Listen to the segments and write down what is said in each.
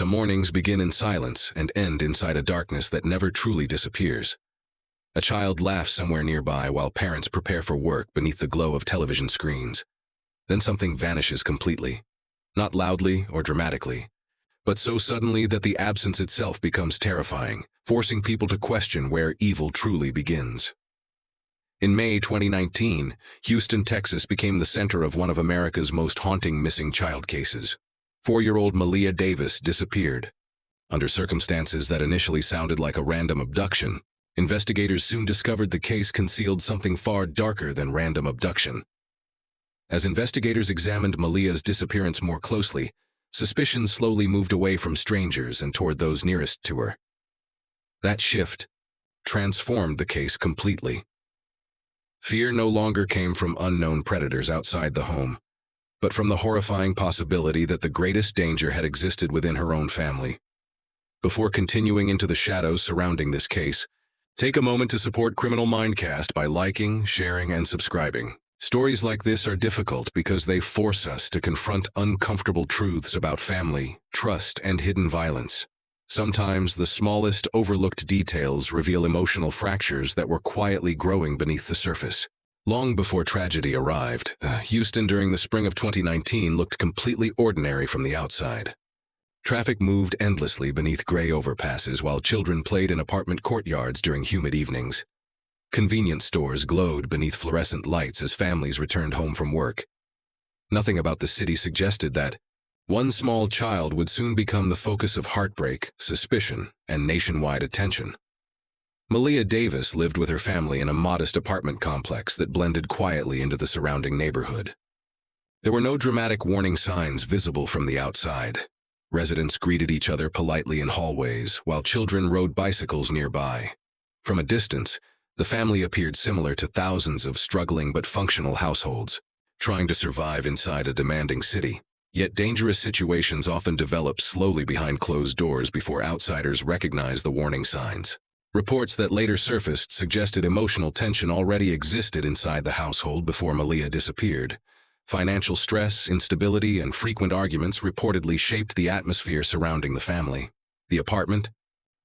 Some mornings begin in silence and end inside a darkness that never truly disappears. A child laughs somewhere nearby while parents prepare for work beneath the glow of television screens. Then something vanishes completely. Not loudly or dramatically, but so suddenly that the absence itself becomes terrifying, forcing people to question where evil truly begins. In May 2019, Houston, Texas became the center of one of America's most haunting missing child cases. 4-year-old Maleah Davis disappeared. Under circumstances that initially sounded like a random abduction, investigators soon discovered the case concealed something far darker than random abduction. As investigators examined Maleah's disappearance more closely, suspicion slowly moved away from strangers and toward those nearest to her. That shift transformed the case completely. Fear no longer came from unknown predators outside the home, but from the horrifying possibility that the greatest danger had existed within her own family. Before continuing into the shadows surrounding this case, take a moment to support Criminal Mindcast by liking, sharing, and subscribing. Stories like this are difficult because they force us to confront uncomfortable truths about family, trust, and hidden violence. Sometimes the smallest overlooked details reveal emotional fractures that were quietly growing beneath the surface. Long before tragedy arrived, Houston during the spring of 2019 looked completely ordinary from the outside. Traffic moved endlessly beneath gray overpasses while children played in apartment courtyards during humid evenings. Convenience stores glowed beneath fluorescent lights as families returned home from work. Nothing about the city suggested that one small child would soon become the focus of heartbreak, suspicion, and nationwide attention. Maleah Davis lived with her family in a modest apartment complex that blended quietly into the surrounding neighborhood. There were no dramatic warning signs visible from the outside. Residents greeted each other politely in hallways, while children rode bicycles nearby. From a distance, the family appeared similar to thousands of struggling but functional households, trying to survive inside a demanding city. Yet dangerous situations often develop slowly behind closed doors before outsiders recognize the warning signs. Reports that later surfaced suggested emotional tension already existed inside the household before Maleah disappeared. Financial stress, instability, and frequent arguments reportedly shaped the atmosphere surrounding the family. The apartment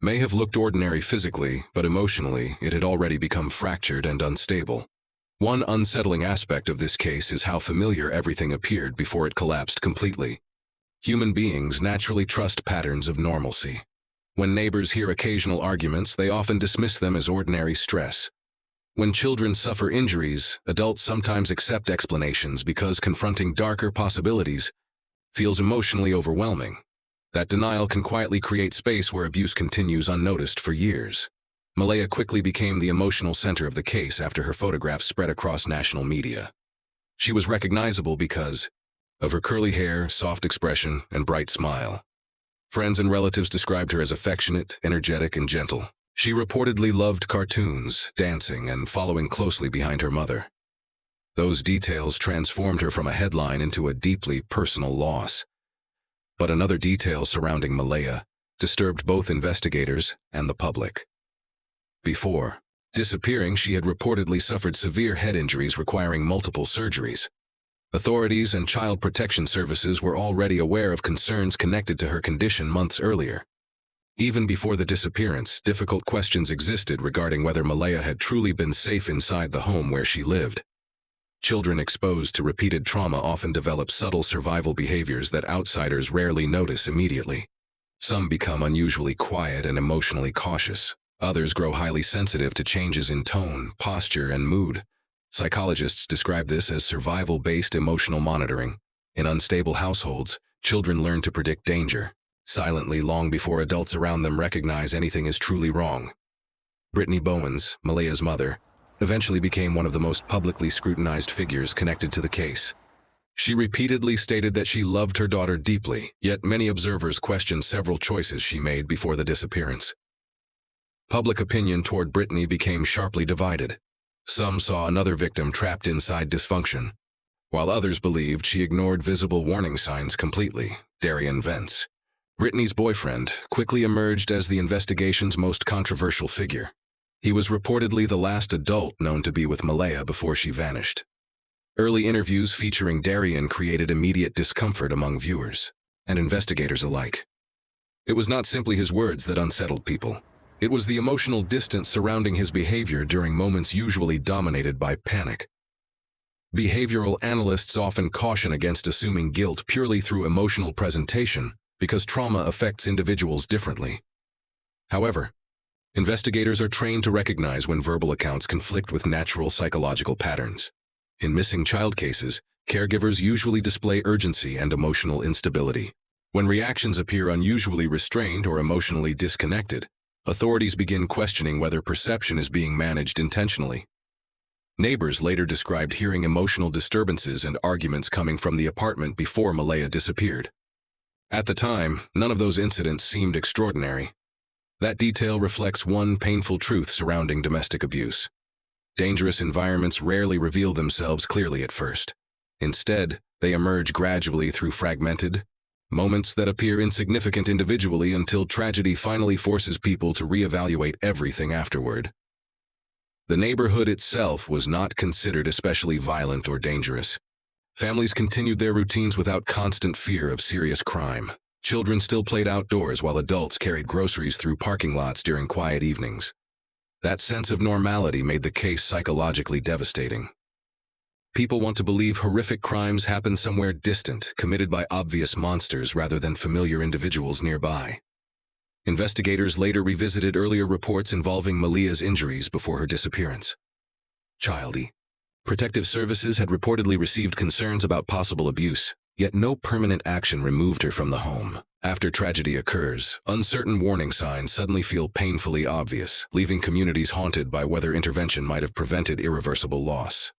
may have looked ordinary physically, but emotionally, it had already become fractured and unstable. One unsettling aspect of this case is how familiar everything appeared before it collapsed completely. Human beings naturally trust patterns of normalcy. When neighbors hear occasional arguments, they often dismiss them as ordinary stress. When children suffer injuries, adults sometimes accept explanations because confronting darker possibilities feels emotionally overwhelming. That denial can quietly create space where abuse continues unnoticed for years. Maleah quickly became the emotional center of the case after her photographs spread across national media. She was recognizable because of her curly hair, soft expression, and bright smile. Friends and relatives described her as affectionate, energetic, and gentle. She reportedly loved cartoons, dancing, and following closely behind her mother. Those details transformed her from a headline into a deeply personal loss. But another detail surrounding Maleah disturbed both investigators and the public. Before disappearing, she had reportedly suffered severe head injuries requiring multiple surgeries. Authorities and child protection services were already aware of concerns connected to her condition months earlier. Even before the disappearance, difficult questions existed regarding whether Maleah had truly been safe inside the home where she lived. Children exposed to repeated trauma often develop subtle survival behaviors that outsiders rarely notice immediately. Some become unusually quiet and emotionally cautious. Others grow highly sensitive to changes in tone, posture, and mood. Psychologists describe this as survival-based emotional monitoring. In unstable households, children learn to predict danger, silently long before adults around them recognize anything is truly wrong. Brittany Bowens, Maleah's mother, eventually became one of the most publicly scrutinized figures connected to the case. She repeatedly stated that she loved her daughter deeply, yet many observers questioned several choices she made before the disappearance. Public opinion toward Brittany became sharply divided. Some saw another victim trapped inside dysfunction, while others believed she ignored visible warning signs completely. Darian Vance, Brittany's boyfriend, quickly emerged as the investigation's most controversial figure. He was reportedly the last adult known to be with Maleah before she vanished. Early interviews featuring Darian created immediate discomfort among viewers and investigators alike. It was not simply his words that unsettled people. It was the emotional distance surrounding his behavior during moments usually dominated by panic. Behavioral analysts often caution against assuming guilt purely through emotional presentation because trauma affects individuals differently. However, investigators are trained to recognize when verbal accounts conflict with natural psychological patterns. In missing child cases, caregivers usually display urgency and emotional instability. When reactions appear unusually restrained or emotionally disconnected, authorities begin questioning whether perception is being managed intentionally. Neighbors later described hearing emotional disturbances and arguments coming from the apartment before Maleah disappeared. At the time, none of those incidents seemed extraordinary. That detail reflects one painful truth surrounding domestic abuse. Dangerous environments rarely reveal themselves clearly at first. Instead, they emerge gradually through fragmented moments that appear insignificant individually until tragedy finally forces people to reevaluate everything afterward. The neighborhood itself was not considered especially violent or dangerous. Families continued their routines without constant fear of serious crime. Children still played outdoors while adults carried groceries through parking lots during quiet evenings. That sense of normality made the case psychologically devastating. People want to believe horrific crimes happen somewhere distant, committed by obvious monsters rather than familiar individuals nearby. Investigators later revisited earlier reports involving Maleah's injuries before her disappearance. Childy. Protective services had reportedly received concerns about possible abuse, yet no permanent action removed her from the home. After tragedy occurs, uncertain warning signs suddenly feel painfully obvious, leaving communities haunted by whether intervention might have prevented irreversible loss.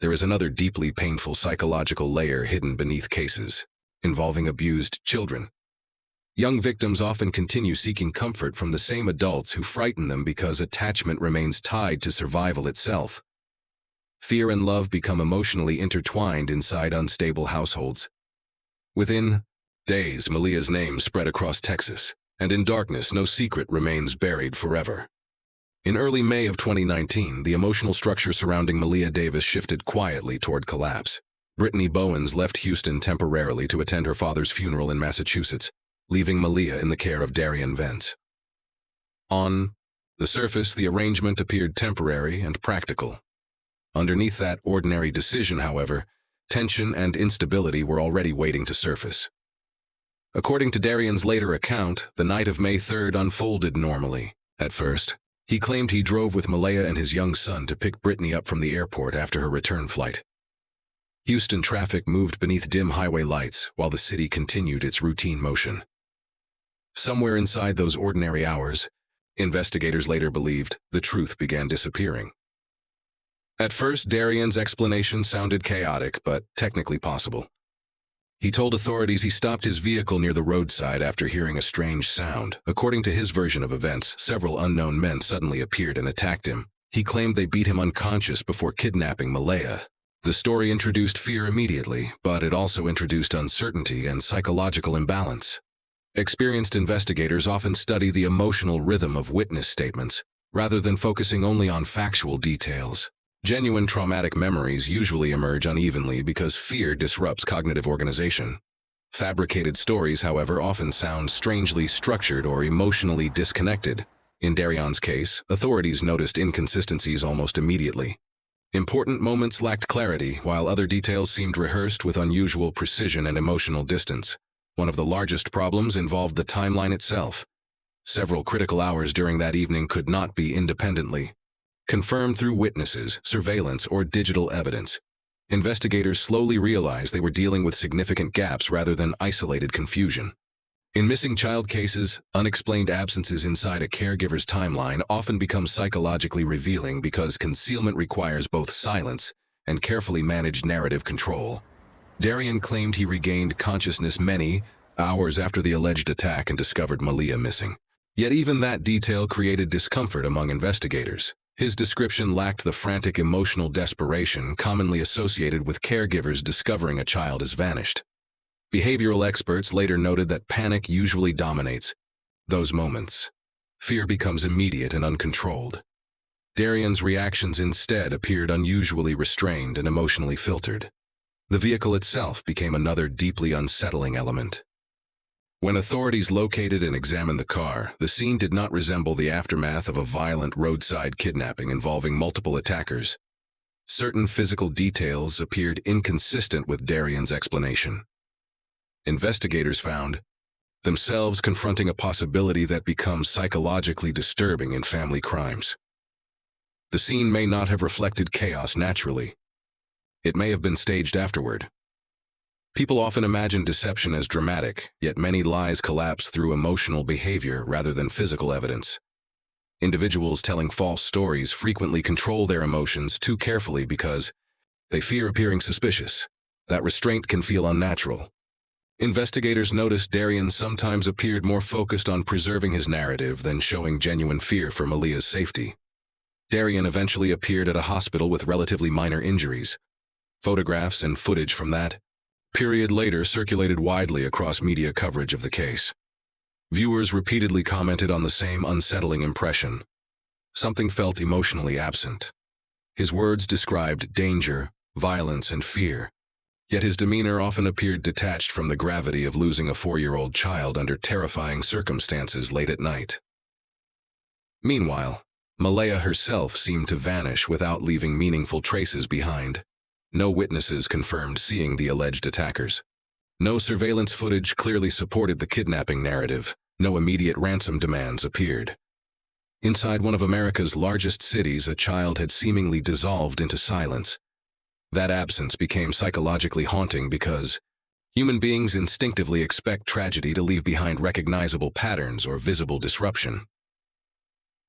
There is another deeply painful psychological layer hidden beneath cases, involving abused children. Young victims often continue seeking comfort from the same adults who frighten them because attachment remains tied to survival itself. Fear and love become emotionally intertwined inside unstable households. Within days, Maleah's name spread across Texas, and in darkness, no secret remains buried forever. In early May of 2019, the emotional structure surrounding Maleah Davis shifted quietly toward collapse. Brittany Bowens left Houston temporarily to attend her father's funeral in Massachusetts, leaving Maleah in the care of Darian Vance. On the surface, the arrangement appeared temporary and practical. Underneath that ordinary decision, however, tension and instability were already waiting to surface. According to Darian's later account, the night of May 3rd unfolded normally. At first, he claimed he drove with Maleah and his young son to pick Brittany up from the airport after her return flight. Houston traffic moved beneath dim highway lights while the city continued its routine motion. Somewhere inside those ordinary hours, investigators later believed, the truth began disappearing. At first, Darian's explanation sounded chaotic, but technically possible. He told authorities he stopped his vehicle near the roadside after hearing a strange sound. According to his version of events, several unknown men suddenly appeared and attacked him. He claimed they beat him unconscious before kidnapping Maleah. The story introduced fear immediately, but it also introduced uncertainty and psychological imbalance. Experienced investigators often study the emotional rhythm of witness statements, rather than focusing only on factual details. Genuine traumatic memories usually emerge unevenly because fear disrupts cognitive organization. Fabricated stories, however, often sound strangely structured or emotionally disconnected. In Darian's case, authorities noticed inconsistencies almost immediately. Important moments lacked clarity, while other details seemed rehearsed with unusual precision and emotional distance. One of the largest problems involved the timeline itself. Several critical hours during that evening could not be independently confirmed through witnesses, surveillance, or digital evidence. Investigators slowly realized they were dealing with significant gaps rather than isolated confusion. In missing child cases, unexplained absences inside a caregiver's timeline often become psychologically revealing because concealment requires both silence and carefully managed narrative control. Darian claimed he regained consciousness many hours after the alleged attack and discovered Maleah missing. Yet even that detail created discomfort among investigators. His description lacked the frantic emotional desperation commonly associated with caregivers discovering a child has vanished. Behavioral experts later noted that panic usually dominates those moments. Fear becomes immediate and uncontrolled. Darian's reactions instead appeared unusually restrained and emotionally filtered. The vehicle itself became another deeply unsettling element. When authorities located and examined the car, the scene did not resemble the aftermath of a violent roadside kidnapping involving multiple attackers. Certain physical details appeared inconsistent with Darian's explanation. Investigators found themselves confronting a possibility that becomes psychologically disturbing in family crimes. The scene may not have reflected chaos naturally. It may have been staged afterward. People often imagine deception as dramatic, yet many lies collapse through emotional behavior rather than physical evidence. Individuals telling false stories frequently control their emotions too carefully because they fear appearing suspicious. That restraint can feel unnatural. Investigators noticed Darian sometimes appeared more focused on preserving his narrative than showing genuine fear for Maleah's safety. Darian eventually appeared at a hospital with relatively minor injuries. Photographs and footage from that period later circulated widely across media coverage of the case. Viewers repeatedly commented on the same unsettling impression. Something felt emotionally absent. His words described danger, violence, and fear. Yet his demeanor often appeared detached from the gravity of losing a 4-year-old child under terrifying circumstances late at night. Meanwhile, Maleah herself seemed to vanish without leaving meaningful traces behind. No witnesses confirmed seeing the alleged attackers. No surveillance footage clearly supported the kidnapping narrative. No immediate ransom demands appeared. Inside one of America's largest cities, a child had seemingly dissolved into silence. That absence became psychologically haunting because human beings instinctively expect tragedy to leave behind recognizable patterns or visible disruption.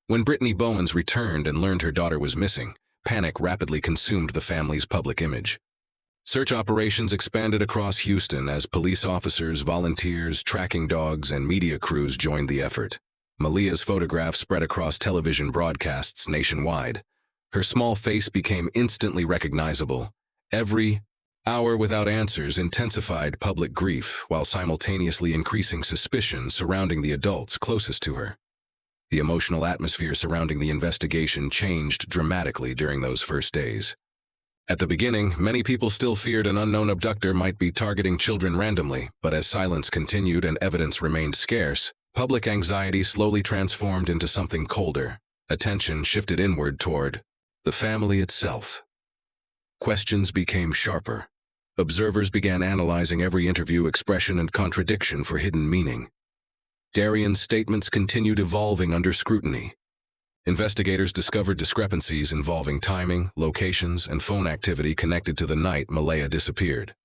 When Brittany Bowens returned and learned her daughter was missing, panic rapidly consumed the family's public image. Search operations expanded across Houston as police officers, volunteers, tracking dogs, and media crews joined the effort. Maleah's photograph spread across television broadcasts nationwide. Her small face became instantly recognizable. Every hour without answers intensified public grief while simultaneously increasing suspicion surrounding the adults closest to her. The emotional atmosphere surrounding the investigation changed dramatically during those first days. At the beginning, many people still feared an unknown abductor might be targeting children randomly, but as silence continued and evidence remained scarce, public anxiety slowly transformed into something colder. Attention shifted inward toward the family itself. Questions became sharper. Observers began analyzing every interview, expression, and contradiction for hidden meaning. Darian's statements continued evolving under scrutiny. Investigators discovered discrepancies involving timing, locations, and phone activity connected to the night Maleah disappeared.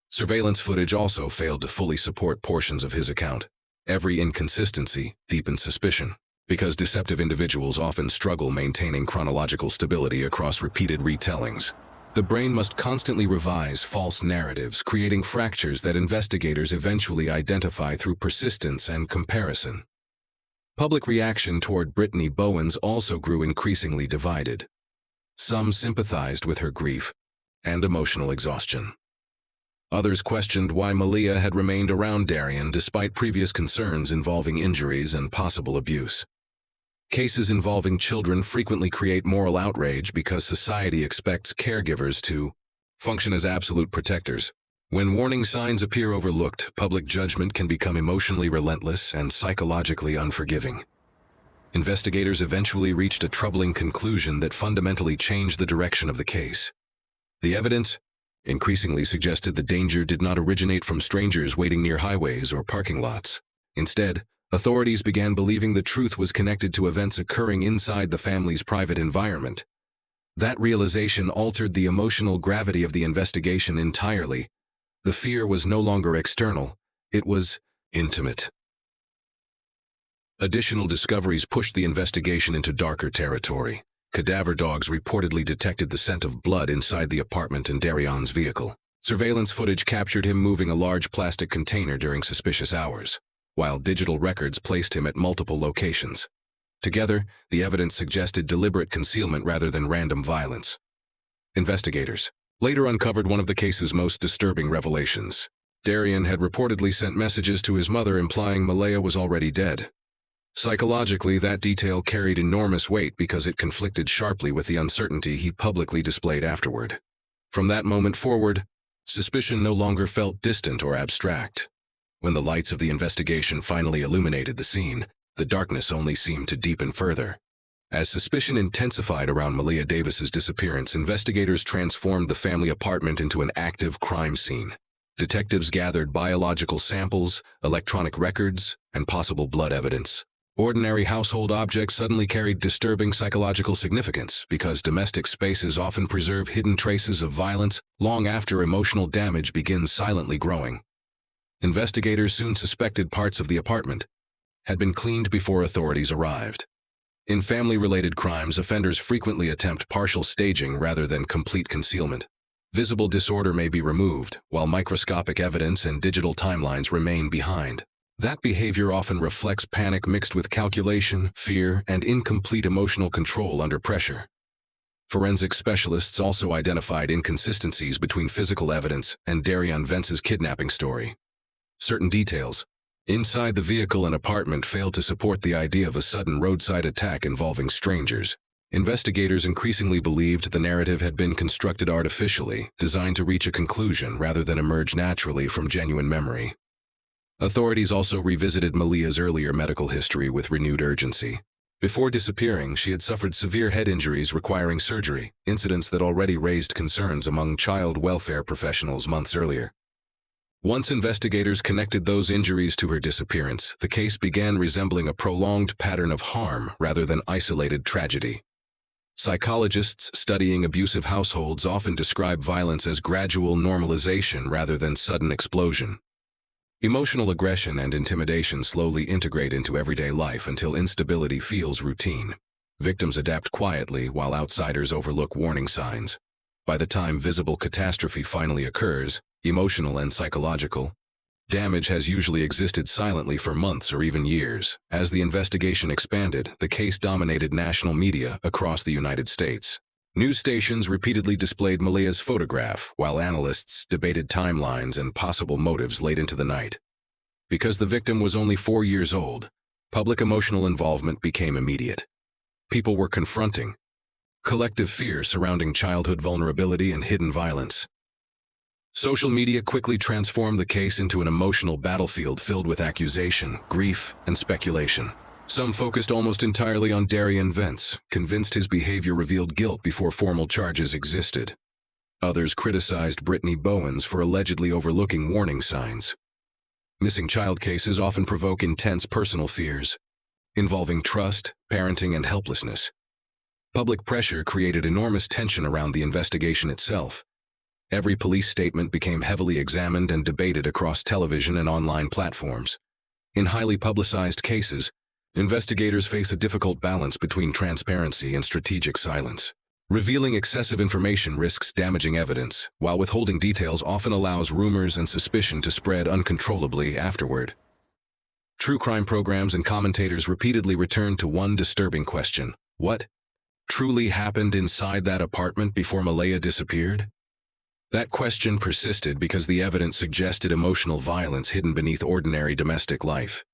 Surveillance footage also failed to fully support portions of his account. Every inconsistency deepened suspicion, because deceptive individuals often struggle maintaining chronological stability across repeated retellings. The brain must constantly revise false narratives, creating fractures that investigators eventually identify through persistence and comparison. Public reaction toward Brittany Bowens also grew increasingly divided. Some sympathized with her grief and emotional exhaustion. Others questioned why Maleah had remained around Darian despite previous concerns involving injuries and possible abuse. Cases involving children frequently create moral outrage because society expects caregivers to function as absolute protectors. When warning signs appear overlooked, public judgment can become emotionally relentless and psychologically unforgiving. Investigators eventually reached a troubling conclusion that fundamentally changed the direction of the case. The evidence increasingly suggested the danger did not originate from strangers waiting near highways or parking lots. Instead, authorities began believing the truth was connected to events occurring inside the family's private environment. That realization altered the emotional gravity of the investigation entirely. The fear was no longer external, it was intimate. Additional discoveries pushed the investigation into darker territory. Cadaver dogs reportedly detected the scent of blood inside the apartment in Darian's vehicle. Surveillance footage captured him moving a large plastic container during suspicious hours, while digital records placed him at multiple locations. Together, the evidence suggested deliberate concealment rather than random violence. Investigators later uncovered one of the case's most disturbing revelations. Darian had reportedly sent messages to his mother implying Maleah was already dead. Psychologically, that detail carried enormous weight because it conflicted sharply with the uncertainty he publicly displayed afterward. From that moment forward, suspicion no longer felt distant or abstract. When the lights of the investigation finally illuminated the scene, the darkness only seemed to deepen further. As suspicion intensified around Maleah Davis's disappearance, investigators transformed the family apartment into an active crime scene. Detectives gathered biological samples, electronic records, and possible blood evidence. Ordinary household objects suddenly carried disturbing psychological significance because domestic spaces often preserve hidden traces of violence long after emotional damage begins silently growing. Investigators soon suspected parts of the apartment had been cleaned before authorities arrived. In family-related crimes, offenders frequently attempt partial staging rather than complete concealment. Visible disorder may be removed, while microscopic evidence and digital timelines remain behind. That behavior often reflects panic mixed with calculation, fear, and incomplete emotional control under pressure. Forensic specialists also identified inconsistencies between physical evidence and Darian Vence's kidnapping story. Certain details inside the vehicle and apartment failed to support the idea of a sudden roadside attack involving strangers. Investigators increasingly believed the narrative had been constructed artificially, designed to reach a conclusion rather than emerge naturally from genuine memory. Authorities also revisited Maleah's earlier medical history with renewed urgency. Before disappearing, she had suffered severe head injuries requiring surgery, incidents that already raised concerns among child welfare professionals months earlier. Once investigators connected those injuries to her disappearance, the case began resembling a prolonged pattern of harm rather than isolated tragedy. Psychologists studying abusive households often describe violence as gradual normalization rather than sudden explosion. Emotional aggression and intimidation slowly integrate into everyday life until instability feels routine. Victims adapt quietly while outsiders overlook warning signs. By the time visible catastrophe finally occurs, emotional and psychological damage has usually existed silently for months or even years. As the investigation expanded, the case dominated national media across the United States. News stations repeatedly displayed Maleah's photograph, while analysts debated timelines and possible motives late into the night. Because the victim was only 4 years old, public emotional involvement became immediate. People were confronting collective fear surrounding childhood vulnerability and hidden violence. Social media quickly transformed the case into an emotional battlefield filled with accusation, grief, and speculation. Some focused almost entirely on Darian Vence, convinced his behavior revealed guilt before formal charges existed. Others criticized Brittany Bowens for allegedly overlooking warning signs. Missing child cases often provoke intense personal fears, involving trust, parenting, and helplessness. Public pressure created enormous tension around the investigation itself. Every police statement became heavily examined and debated across television and online platforms. In highly publicized cases, investigators face a difficult balance between transparency and strategic silence. Revealing excessive information risks damaging evidence, while withholding details often allows rumors and suspicion to spread uncontrollably afterward. True crime programs and commentators repeatedly returned to one disturbing question: what truly happened inside that apartment before Maleah disappeared? That question persisted because the evidence suggested emotional violence hidden beneath ordinary domestic life.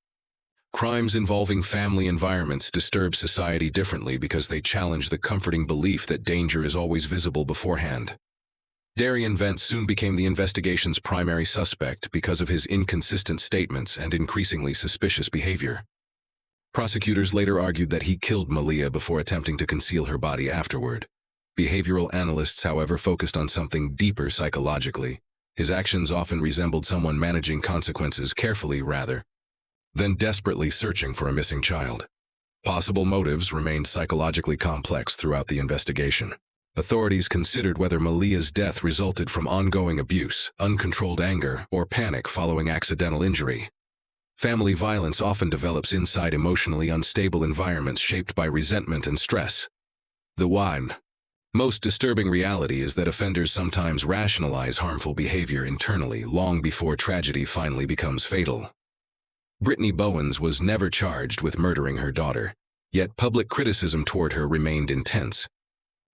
Crimes involving family environments disturb society differently because they challenge the comforting belief that danger is always visible beforehand. Darian Vence soon became the investigation's primary suspect because of his inconsistent statements and increasingly suspicious behavior. Prosecutors later argued that he killed Maleah before attempting to conceal her body afterward. Behavioral analysts, however, focused on something deeper psychologically. His actions often resembled someone managing consequences carefully rather than desperately searching for a missing child. Possible motives remained psychologically complex throughout the investigation. Authorities considered whether Maleah's death resulted from ongoing abuse, uncontrolled anger, or panic following accidental injury. Family violence often develops inside emotionally unstable environments shaped by resentment and stress. The most disturbing reality is that offenders sometimes rationalize harmful behavior internally long before tragedy finally becomes fatal. Brittany Bowens was never charged with murdering her daughter, yet public criticism toward her remained intense.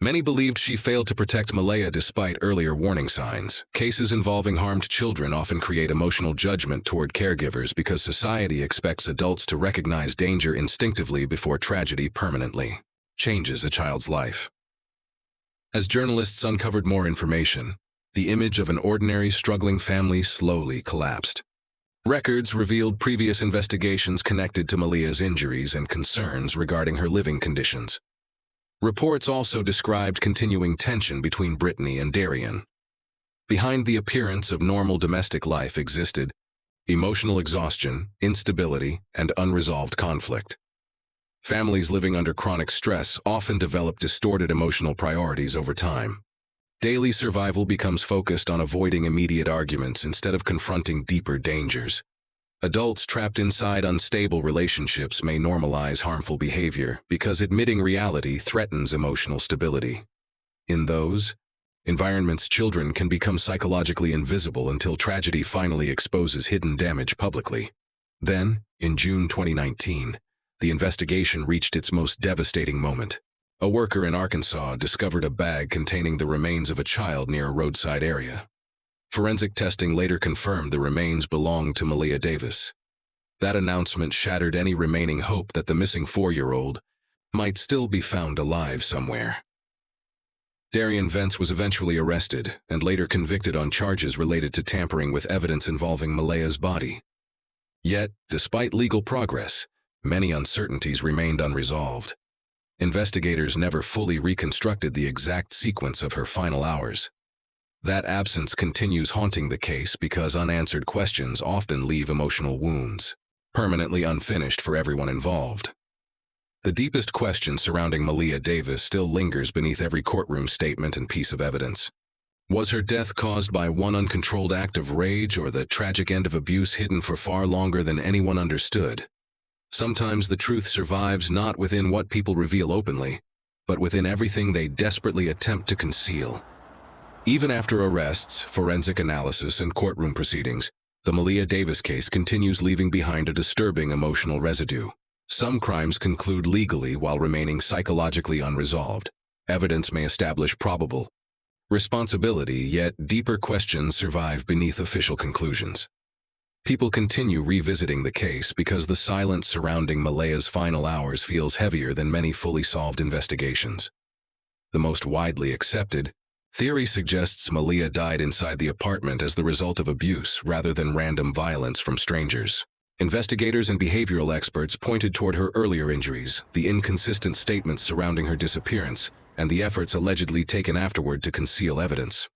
Many believed she failed to protect Maleah despite earlier warning signs. Cases involving harmed children often create emotional judgment toward caregivers because society expects adults to recognize danger instinctively before tragedy permanently changes a child's life. As journalists uncovered more information, the image of an ordinary, struggling family slowly collapsed. Records revealed previous investigations connected to Maleah's injuries and concerns regarding her living conditions. Reports also described continuing tension between Brittany and Darian. Behind the appearance of normal domestic life existed emotional exhaustion, instability, and unresolved conflict. Families living under chronic stress often develop distorted emotional priorities over time. Daily survival becomes focused on avoiding immediate arguments instead of confronting deeper dangers. Adults trapped inside unstable relationships may normalize harmful behavior because admitting reality threatens emotional stability. In those environments, children can become psychologically invisible until tragedy finally exposes hidden damage publicly. Then, in June 2019, the investigation reached its most devastating moment. A worker in Arkansas discovered a bag containing the remains of a child near a roadside area. Forensic testing later confirmed the remains belonged to Maleah Davis. That announcement shattered any remaining hope that the missing 4-year-old might still be found alive somewhere. Darian Vance was eventually arrested and later convicted on charges related to tampering with evidence involving Maleah's body. Yet, despite legal progress, many uncertainties remained unresolved. Investigators never fully reconstructed the exact sequence of her final hours. That absence continues haunting the case because unanswered questions often leave emotional wounds, permanently unfinished for everyone involved. The deepest question surrounding Maleah Davis still lingers beneath every courtroom statement and piece of evidence. Was her death caused by one uncontrolled act of rage or the tragic end of abuse hidden for far longer than anyone understood? Sometimes the truth survives not within what people reveal openly, but within everything they desperately attempt to conceal. Even after arrests, forensic analysis, and courtroom proceedings, the Maleah Davis case continues leaving behind a disturbing emotional residue. Some crimes conclude legally while remaining psychologically unresolved. Evidence may establish probable responsibility, yet deeper questions survive beneath official conclusions. People continue revisiting the case because the silence surrounding Maleah's final hours feels heavier than many fully solved investigations. The most widely accepted theory suggests Maleah died inside the apartment as the result of abuse rather than random violence from strangers. Investigators and behavioral experts pointed toward her earlier injuries, the inconsistent statements surrounding her disappearance, and the efforts allegedly taken afterward to conceal evidence.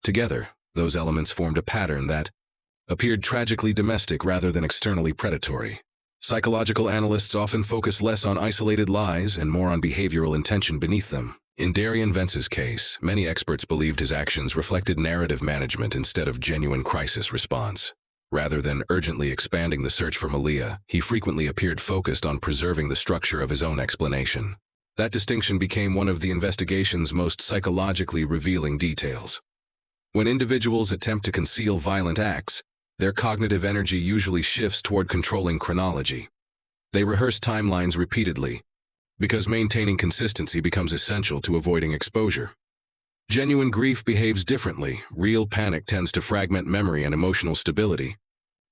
Together, those elements formed a pattern that appeared tragically domestic rather than externally predatory. Psychological analysts often focus less on isolated lies and more on behavioral intention beneath them. In Darian Vance's case, many experts believed his actions reflected narrative management instead of genuine crisis response. Rather than urgently expanding the search for Maleah, he frequently appeared focused on preserving the structure of his own explanation. That distinction became one of the investigation's most psychologically revealing details. When individuals attempt to conceal violent acts, their cognitive energy usually shifts toward controlling chronology. They rehearse timelines repeatedly, because maintaining consistency becomes essential to avoiding exposure. Genuine grief behaves differently. Real panic tends to fragment memory and emotional stability.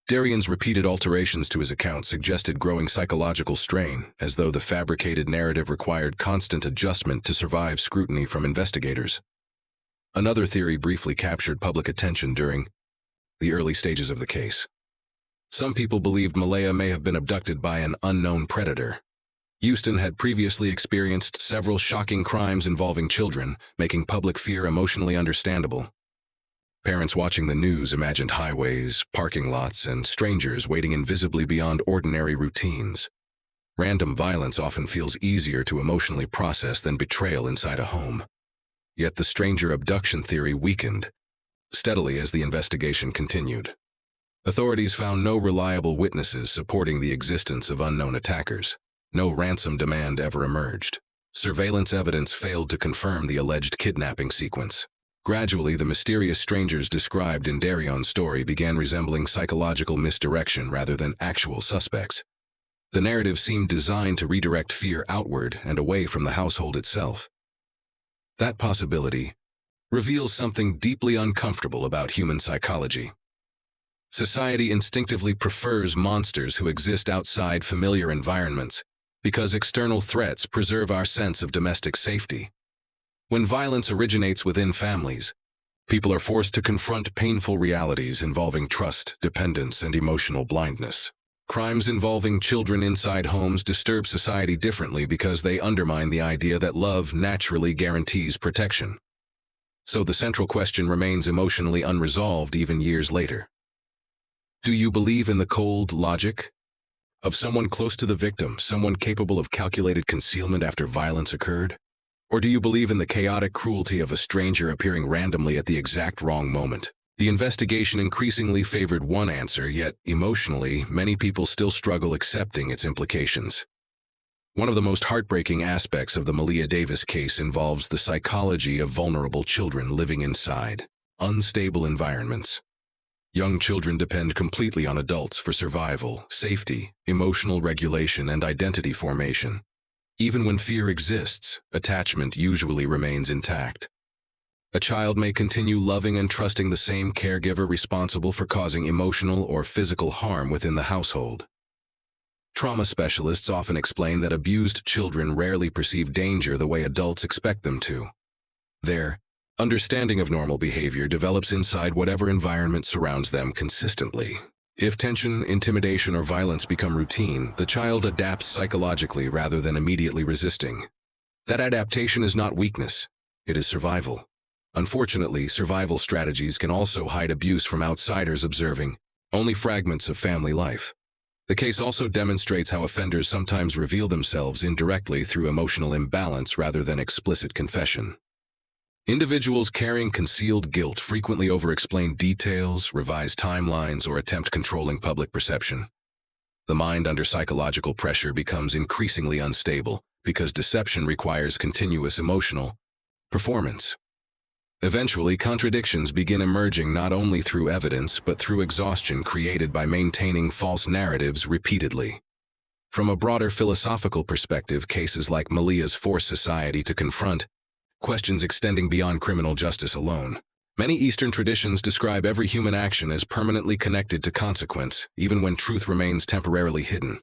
Darian's repeated alterations to his account suggested growing psychological strain, as though the fabricated narrative required constant adjustment to survive scrutiny from investigators. Another theory briefly captured public attention during the early stages of the case. Some people believed Maleah may have been abducted by an unknown predator. Houston had previously experienced several shocking crimes involving children, making public fear emotionally understandable. Parents watching the news imagined highways, parking lots, and strangers waiting invisibly beyond ordinary routines. Random violence often feels easier to emotionally process than betrayal inside a home. Yet the stranger abduction theory weakened steadily as the investigation continued. Authorities found no reliable witnesses supporting the existence of unknown attackers. No ransom demand ever emerged. Surveillance evidence failed to confirm the alleged kidnapping sequence. Gradually, the mysterious strangers described in Darian's story began resembling psychological misdirection rather than actual suspects. The narrative seemed designed to redirect fear outward and away from the household itself. That possibility reveals something deeply uncomfortable about human psychology. Society instinctively prefers monsters who exist outside familiar environments because external threats preserve our sense of domestic safety. When violence originates within families, People are forced to confront painful realities involving trust, dependence, and emotional blindness. Crimes involving children inside homes disturb society differently because they undermine the idea that love naturally guarantees protection. So the central question remains emotionally unresolved even years later. Do you believe in the cold logic of someone close to the victim, someone capable of calculated concealment after violence occurred? Or do you believe in the chaotic cruelty of a stranger appearing randomly at the exact wrong moment? The investigation increasingly favored one answer, yet emotionally, many people still struggle accepting its implications. One of the most heartbreaking aspects of the Maleah Davis case involves the psychology of vulnerable children living inside unstable environments. Young children depend completely on adults for survival, safety, emotional regulation, and identity formation. Even when fear exists, attachment usually remains intact. A child may continue loving and trusting the same caregiver responsible for causing emotional or physical harm within the household. Trauma specialists often explain that abused children rarely perceive danger the way adults expect them to. Their understanding of normal behavior develops inside whatever environment surrounds them consistently. If tension, intimidation, or violence become routine, the child adapts psychologically rather than immediately resisting. That adaptation is not weakness, it is survival. Unfortunately, survival strategies can also hide abuse from outsiders observing only fragments of family life. The case also demonstrates how offenders sometimes reveal themselves indirectly through emotional imbalance rather than explicit confession. Individuals carrying concealed guilt frequently over-explain details, revise timelines, or attempt controlling public perception. The mind under psychological pressure becomes increasingly unstable because deception requires continuous emotional performance. Eventually, contradictions begin emerging not only through evidence but through exhaustion created by maintaining false narratives repeatedly. From a broader philosophical perspective, cases like Maleah's force society to confront questions extending beyond criminal justice alone. Many Eastern traditions describe every human action as permanently connected to consequence, even when truth remains temporarily hidden.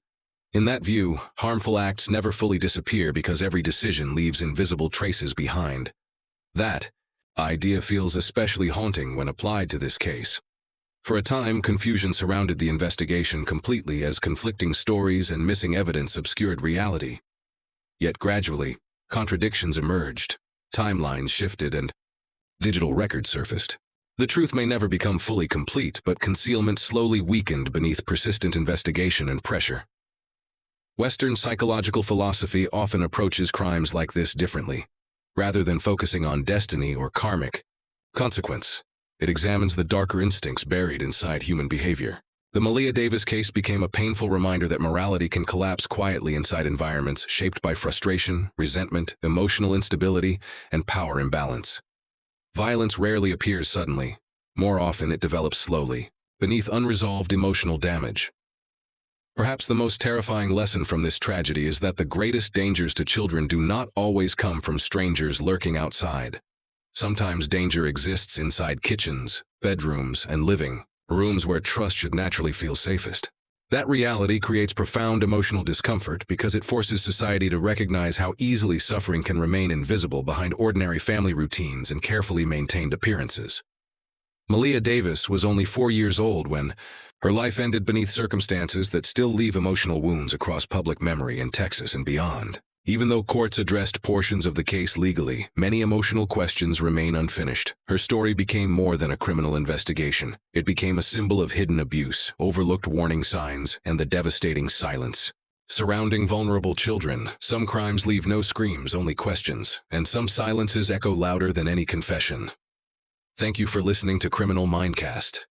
In that view, harmful acts never fully disappear because every decision leaves invisible traces behind. That idea feels especially haunting when applied to this case. For a time, confusion surrounded the investigation completely as conflicting stories and missing evidence obscured reality. Yet gradually, contradictions emerged, timelines shifted, and digital records surfaced. The truth may never become fully complete, but concealment slowly weakened beneath persistent investigation and pressure. Western psychological philosophy often approaches crimes like this differently. Rather than focusing on destiny or karmic consequence, it examines the darker instincts buried inside human behavior. The Maleah Davis case became a painful reminder that morality can collapse quietly inside environments shaped by frustration, resentment, emotional instability, and power imbalance. Violence rarely appears suddenly. More often it develops slowly, beneath unresolved emotional damage. Perhaps the most terrifying lesson from this tragedy is that the greatest dangers to children do not always come from strangers lurking outside. Sometimes danger exists inside kitchens, bedrooms, and living rooms where trust should naturally feel safest. That reality creates profound emotional discomfort because it forces society to recognize how easily suffering can remain invisible behind ordinary family routines and carefully maintained appearances. Maleah Davis was only 4 years old when her life ended beneath circumstances that still leave emotional wounds across public memory in Texas and beyond. Even though courts addressed portions of the case legally, many emotional questions remain unfinished. Her story became more than a criminal investigation. It became a symbol of hidden abuse, overlooked warning signs, and the devastating silence surrounding vulnerable children. Some crimes leave no screams, only questions, and some silences echo louder than any confession. Thank you for listening to Criminal Mindcast.